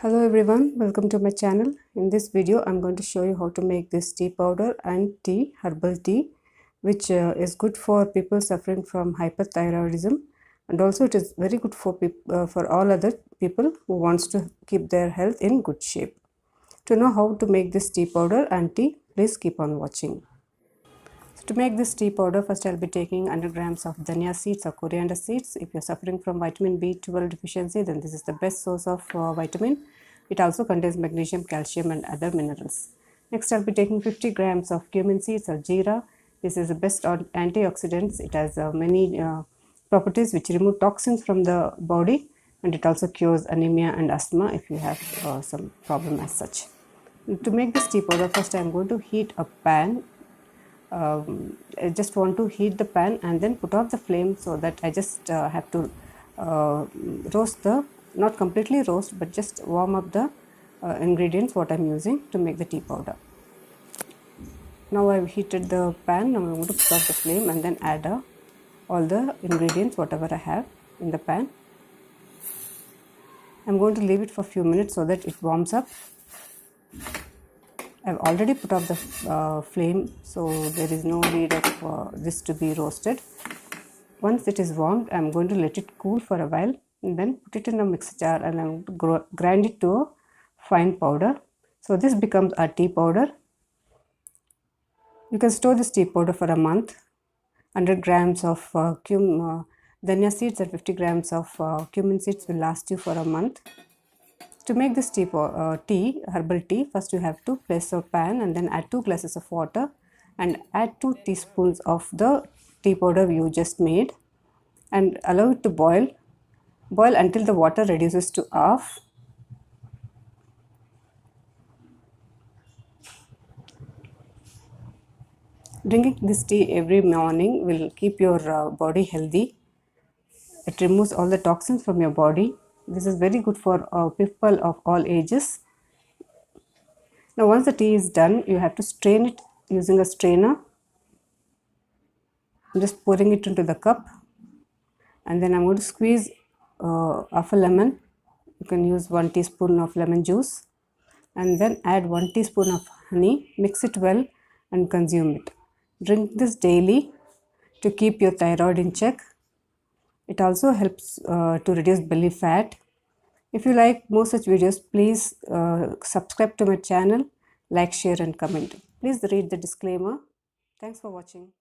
Hello everyone, welcome to my channel. In this video I'm going to show you how to make this tea powder and tea, herbal tea, which is good for people suffering from hyperthyroidism, and also it is very good for all other people who wants to keep their health in good shape. To know how to make this tea powder and tea, please keep on watching. So to make this tea powder, first I'll be taking 100 grams of dhania seeds or coriander seeds. If you're suffering from vitamin B12 deficiency, then this is the best source of vitamin. It also contains magnesium, calcium and other minerals. Next I'll be taking 50 grams of cumin seeds or jeera. This is the best antioxidants. It has many properties which remove toxins from the body, and it also cures anemia and asthma if you have some problem as such. To make this tea powder, first I am going to heat a pan. I just want to heat the pan and then put off the flame so that I just have to roast not completely roast, but just warm up the ingredients what I'm using to make the tea powder. Now I've heated the pan. Now I'm going to put off the flame and then add all the ingredients whatever I have in the pan. I'm going to leave it for a few minutes so that it warms up. I've already put off the flame, so there is no need of this to be roasted. Once it is warmed, I'm going to let it cool for a while and then put it in a mixer jar, and I'm going to grind it to a fine powder. So this becomes a tea powder. You can store this tea powder for a month. 100 grams of dhania seeds and 50 grams of cumin seeds will last you for a month. To make this herbal tea, first you have to place a pan and then add 2 glasses of water and add 2 teaspoons of the tea powder you just made and allow it to boil. Boil until the water reduces to half. Drinking this tea every morning will keep your body healthy. It removes all the toxins from your body. This is very good for people of all ages. Now once the tea is done, you have to strain it using a strainer. I'm just pouring it into the cup, and then I'm going to squeeze half a lemon. You can use 1 teaspoon of lemon juice and then add 1 teaspoon of honey. Mix it well and consume it. Drink this daily to keep your thyroid in check. It also helps to reduce belly fat. If you like more such videos, please subscribe to my channel, like, share and comment. Please read the disclaimer. Thanks for watching.